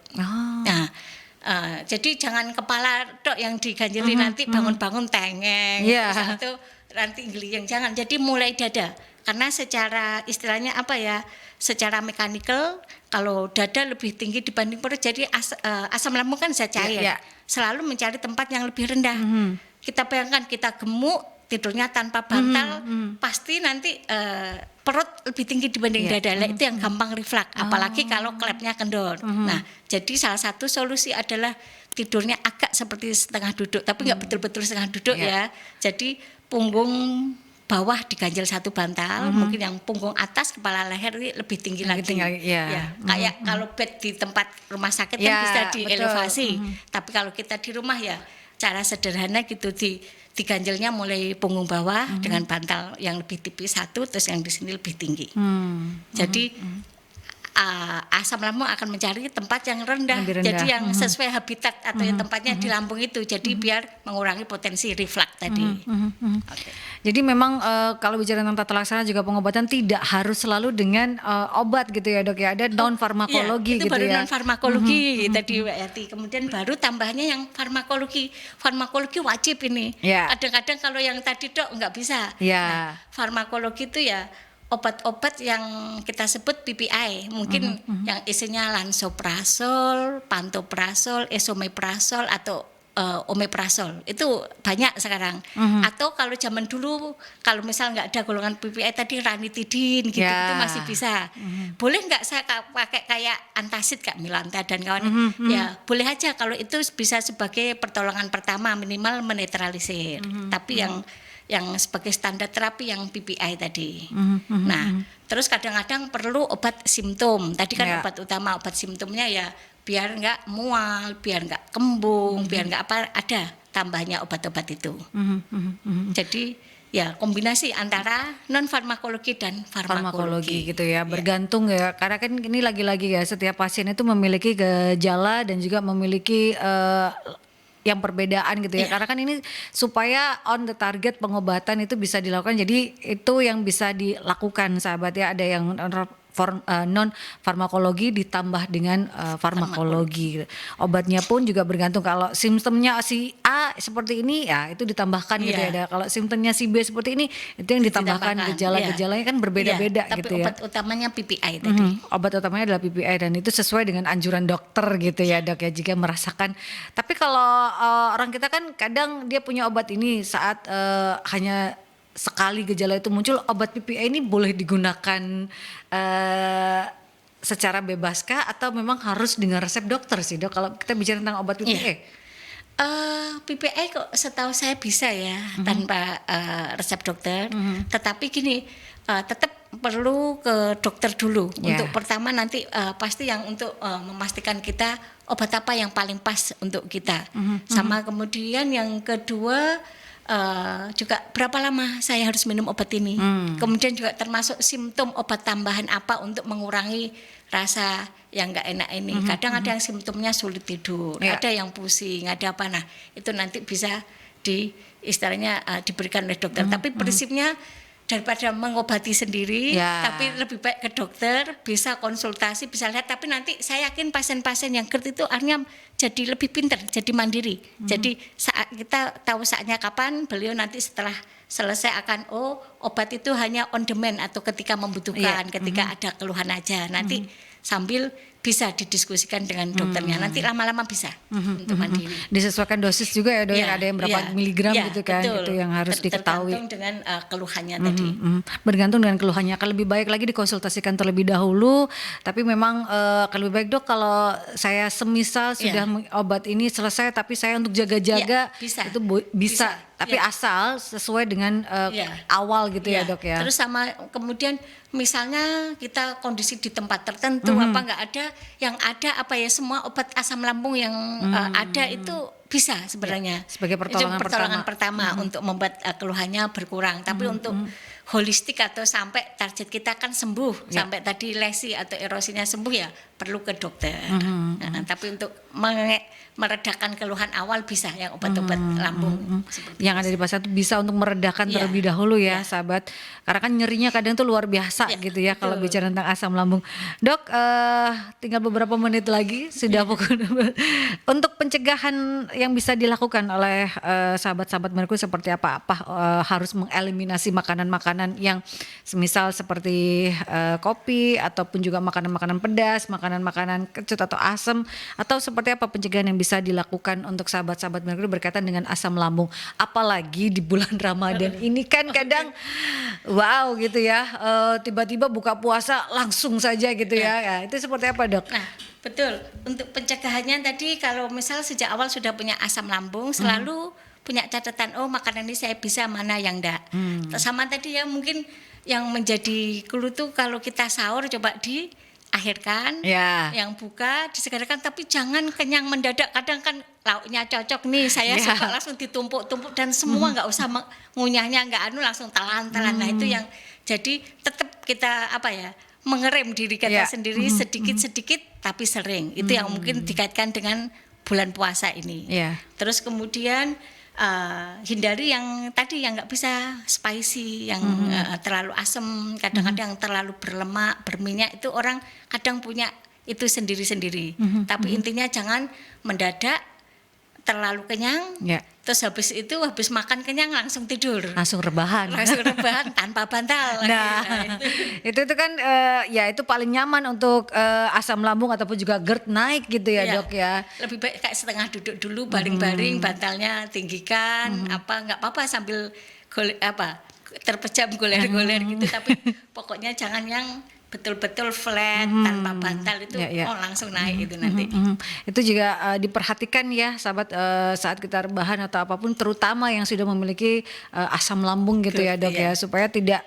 Jadi jangan kepala dok yang diganjeli nanti bangun-bangun tengeng atau nanti geliyang, jangan. Jadi mulai dada karena secara istilahnya secara mekanikal kalau dada lebih tinggi dibanding perut jadi asam lambung kan zat cair selalu mencari tempat yang lebih rendah. Kita bayangkan kita gemuk tidurnya tanpa bantal pasti nanti perut lebih tinggi dibanding dada. Itu yang gampang reflux apalagi kalau klepnya kendor. Nah jadi salah satu solusi adalah tidurnya agak seperti setengah duduk tapi nggak betul-betul setengah duduk ya. Jadi punggung bawah diganjel satu bantal, mungkin yang punggung atas kepala leher ini lebih tinggi lagi. Kayak kalau bed di tempat rumah sakit kan bisa dielevasi. Tapi kalau kita di rumah ya cara sederhana gitu diganjelnya mulai punggung bawah dengan bantal yang lebih tipis satu, terus yang di sini lebih tinggi. Jadi asam lambung akan mencari tempat yang rendah. Jadi yang sesuai habitat atau yang tempatnya di lambung itu. Jadi biar mengurangi potensi reflux tadi. Jadi memang kalau bicara tentang tata laksana juga pengobatan tidak harus selalu dengan obat gitu ya Dok ya. Ada non farmakologi itu gitu baru ya. Non farmakologi tadi Mbak Yati. Kemudian baru tambahnya yang farmakologi. Farmakologi wajib ini. Kadang-kadang kalau yang tadi Dok nggak bisa. Nah, farmakologi itu ya obat-obat yang kita sebut PPI, mungkin yang isinya lansoprazol, pantoprazol, esomeprazol atau omeprazol. Itu banyak sekarang. Atau kalau zaman dulu kalau misal nggak ada golongan PPI tadi ranitidin gitu itu masih bisa. Boleh nggak saya pakai kayak antacid Kak Milanta dan kawan? Ya, boleh aja kalau itu bisa sebagai pertolongan pertama minimal menetralisir. Tapi yang sebagai standar terapi yang PPI tadi. Nah, terus kadang-kadang perlu obat simptom. Tadi kan obat utama, obat simptomnya ya biar nggak mual, biar nggak kembung, biar nggak ada tambahnya obat-obat itu. Jadi ya kombinasi antara non farmakologi dan farmakologi gitu ya, bergantung ya. Karena kan ini lagi-lagi ya setiap pasien itu memiliki gejala dan juga memiliki yang perbedaan gitu ya. Karena kan ini supaya on the target pengobatan itu bisa dilakukan. Jadi itu yang bisa dilakukan sahabat ya. Ada yang non farmakologi ditambah dengan farmakologi. Obatnya pun juga bergantung, kalau simptomnya si A seperti ini ya itu ditambahkan gitu ya. Ada kalau simptomnya si B seperti ini itu yang ditambahkan. Gejala-gejalanya kan berbeda-beda gitu ya. Tapi obat utamanya PPI tadi. Obat utamanya adalah PPI dan itu sesuai dengan anjuran dokter gitu ya Dok ya, jika merasakan. Tapi kalau orang kita kan kadang dia punya obat ini saat hanya sekali gejala itu muncul, obat PPI ini boleh digunakan secara bebaskah atau memang harus dengan resep dokter sih Dok kalau kita bicara tentang obat PPI? PPI kok setahu saya bisa ya tanpa resep dokter. Tetapi gini, tetap perlu ke dokter dulu. Untuk pertama nanti pasti yang untuk memastikan kita obat apa yang paling pas untuk kita. Sama kemudian yang kedua juga berapa lama saya harus minum obat ini. Kemudian juga termasuk simptom obat tambahan apa untuk mengurangi rasa yang nggak enak ini. Kadang ada yang simptomnya sulit tidur, ada yang pusing, ada apa. Nah itu nanti bisa istilahnya diberikan oleh dokter. Tapi prinsipnya daripada mengobati sendiri, tapi lebih baik ke dokter, bisa konsultasi, bisa lihat. Tapi nanti saya yakin pasien-pasien yang GERD itu akhirnya jadi lebih pintar, jadi mandiri. Jadi saat kita tahu saatnya kapan, beliau nanti setelah selesai akan obat itu hanya on demand atau ketika membutuhkan, ketika ada keluhan aja. Nanti sambil bisa didiskusikan dengan dokternya. Nanti lama-lama bisa untuk mandiri. Disesuaikan dosis juga ya Dok, ada yang berapa miligram gitu kan, betul. itu yang harus diketahui. Tergantung dengan keluhannya tadi. Bergantung dengan keluhannya. Kalau lebih baik lagi dikonsultasikan terlebih dahulu. Tapi memang lebih baik Dok kalau saya semisal sudah obat ini selesai, tapi saya untuk jaga-jaga itu bisa. Tapi asal sesuai dengan awal gitu ya Dok ya. Terus sama kemudian misalnya kita kondisi di tempat tertentu apa nggak ada, yang ada apa ya semua obat asam lambung yang ada itu bisa sebenarnya sebagai pertolongan pertama untuk membuat keluhannya berkurang. Tapi untuk holistik atau sampai target kita kan sembuh, sampai tadi lesi atau erosinya sembuh ya perlu ke dokter. Tapi untuk meredakan keluhan awal bisa yang obat-obat lambung yang ada di pasar itu bisa untuk meredakan terlebih dahulu ya sahabat, karena kan nyerinya kadang tuh luar biasa gitu ya kalau bicara tentang asam lambung. Dok, tinggal beberapa menit lagi sudah pukul untuk pencegahan yang bisa dilakukan oleh sahabat-sahabat Merkuri seperti apa harus mengeliminasi makanan-makanan yang semisal seperti kopi ataupun juga makanan-makanan pedas, makanan-makanan kecut atau asam, atau seperti apa pencegahan yang bisa dilakukan untuk sahabat-sahabat Merkuri berkaitan dengan asam lambung, apalagi di bulan Ramadan ini kan kadang wow gitu ya, tiba-tiba buka puasa langsung saja gitu ya. Itu seperti apa Dok? Nah betul, untuk pencegahannya tadi kalau misal sejak awal sudah punya asam lambung selalu punya catatan, makanan ini saya bisa, mana yang enggak. Sama tadi ya mungkin yang menjadi clue tuh kalau kita sahur coba diakhirkan, yang buka disegerakan, tapi jangan kenyang mendadak. Kadang kan lauknya cocok nih, saya suka langsung ditumpuk-tumpuk dan semua nggak usah ngunyahnya, nggak langsung telan-telan. Nah itu yang jadi tetap kita mengerem diri kita sendiri sedikit-sedikit tapi sering. Itu yang mungkin dikaitkan dengan bulan puasa ini. Terus kemudian hindari yang tadi yang nggak bisa spicy, yang terlalu asam, kadang-kadang terlalu berlemak, berminyak, itu orang kadang punya itu sendiri-sendiri. Tapi intinya jangan mendadak terlalu kenyang, terus habis makan kenyang langsung tidur, langsung rebahan tanpa bantal. Nah itu kan itu paling nyaman untuk asam lambung ataupun juga GERD naik gitu ya Dok ya. Lebih baik kayak setengah duduk dulu, baring-baring, bantalnya tinggikan, nggak apa-apa sambil terpejam goler-goler gitu, tapi pokoknya jangan yang betul-betul flat tanpa bantal itu langsung naik itu nanti. Itu juga diperhatikan ya sahabat saat kita rebahan atau apapun, terutama yang sudah memiliki asam lambung gitu ya Dok ya, supaya tidak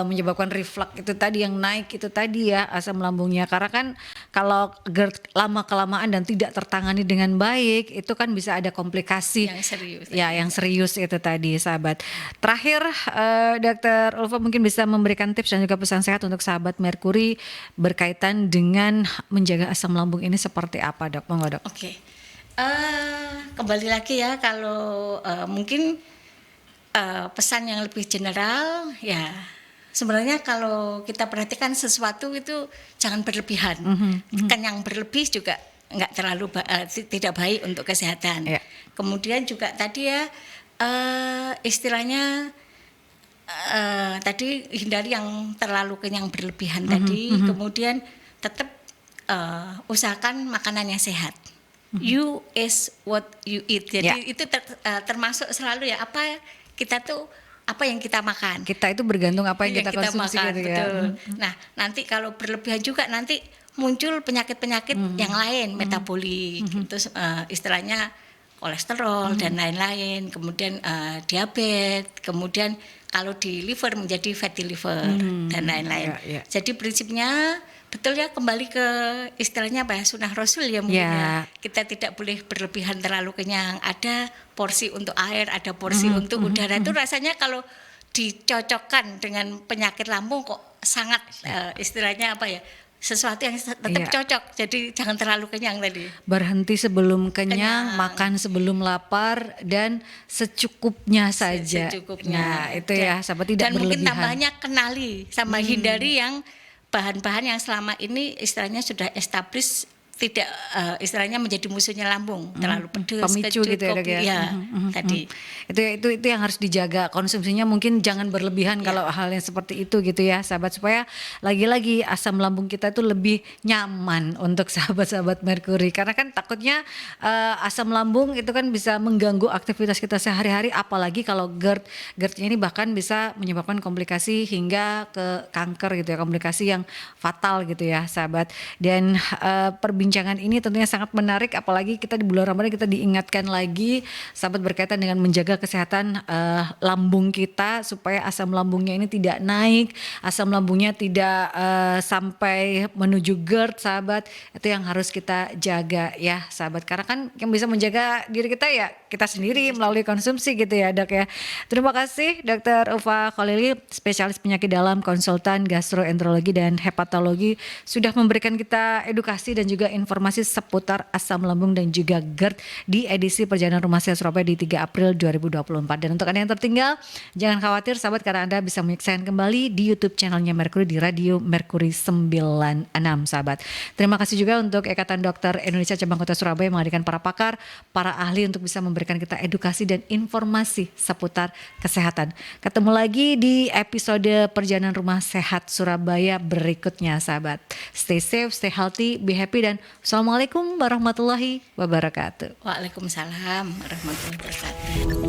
menyebabkan reflux itu tadi yang naik itu tadi ya asam lambungnya. Karena kan kalau GERD lama-kelamaan dan tidak tertangani dengan baik itu kan bisa ada komplikasi yang serius. Yang serius itu tadi sahabat. Terakhir Dr. Ulfa mungkin bisa memberikan tips dan juga pesan sehat untuk sahabat Merkuri berkaitan dengan menjaga asam lambung ini seperti apa Dok? Monggo Dok. Oke. Kembali lagi ya, kalau mungkin pesan yang lebih general ya, sebenarnya kalau kita perhatikan sesuatu itu jangan berlebihan. Kan yang berlebih juga nggak terlalu tidak baik untuk kesehatan. Ya. Kemudian juga tadi ya, istilahnya tadi hindari yang terlalu kenyang berlebihan tadi. Kemudian tetap usahakan makanan yang sehat. You is what you eat. Jadi itu termasuk selalu ya, apa yang kita makan. Kita itu bergantung apa yang kita konsumsi makan, gitu ya. betul. Nah, nanti kalau berlebihan juga nanti muncul penyakit-penyakit yang lain, metabolik, terus istilahnya kolesterol dan lain-lain, kemudian diabetes, kemudian kalau di liver menjadi fatty liver dan lain-lain. Jadi prinsipnya betul ya, kembali ke istilahnya apa ya, sunnah Rasul ya mungkin ya. Kita tidak boleh berlebihan terlalu kenyang. Ada porsi untuk air, ada porsi untuk udara. Itu rasanya kalau dicocokkan dengan penyakit lambung kok sangat istilahnya apa ya, sesuatu yang tetap cocok. Jadi jangan terlalu kenyang tadi. Berhenti sebelum kenyang, makan sebelum lapar, dan secukupnya saja. Secukupnya. Nah, itu ya, sahabat, tidak dan berlebihan. Dan mungkin tambahnya kenali sama hindari yang bahan-bahan yang selama ini istilahnya sudah established, tidak istilahnya menjadi musuhnya lambung, terlalu pedas, pemicu kecut, gitu ya, Dok, ya. Tadi. Itu yang harus dijaga, konsumsinya mungkin jangan berlebihan kalau hal yang seperti itu gitu ya, sahabat, supaya lagi-lagi asam lambung kita itu lebih nyaman untuk sahabat-sahabat Merkuri. Karena kan takutnya asam lambung itu kan bisa mengganggu aktivitas kita sehari-hari, apalagi kalau GERD-nya ini bahkan bisa menyebabkan komplikasi hingga ke kanker gitu ya, komplikasi yang fatal gitu ya, sahabat. Dan perbincangan ini tentunya sangat menarik, apalagi kita di bulan Ramadan kita diingatkan lagi, sahabat, berkaitan dengan menjaga kesehatan lambung kita supaya asam lambungnya ini tidak naik, asam lambungnya tidak sampai menuju GERD, sahabat. Itu yang harus kita jaga ya, sahabat. Karena kan yang bisa menjaga diri kita ya kita sendiri melalui konsumsi gitu ya, Dok ya. Terima kasih Dr. Ufa Khalili, spesialis penyakit dalam, konsultan gastroenterologi dan hepatologi, sudah memberikan kita edukasi dan juga informasi seputar asam lambung dan juga GERD di edisi Perjalanan Rumah Sehat Surabaya di 3 April 2024. Dan untuk Anda yang tertinggal, jangan khawatir sahabat, karena Anda bisa menyaksikan kembali di YouTube channelnya Merkuri di Radio Merkuri 96, sahabat. Terima kasih juga untuk Ikatan Dokter Indonesia Cabang Kota Surabaya menghadirkan para pakar, para ahli untuk bisa memberikan kita edukasi dan informasi seputar kesehatan. Ketemu lagi di episode Perjalanan Rumah Sehat Surabaya berikutnya, sahabat. Stay safe, stay healthy, be happy, dan Assalamualaikum warahmatullahi wabarakatuh. Waalaikumsalam warahmatullahi wabarakatuh.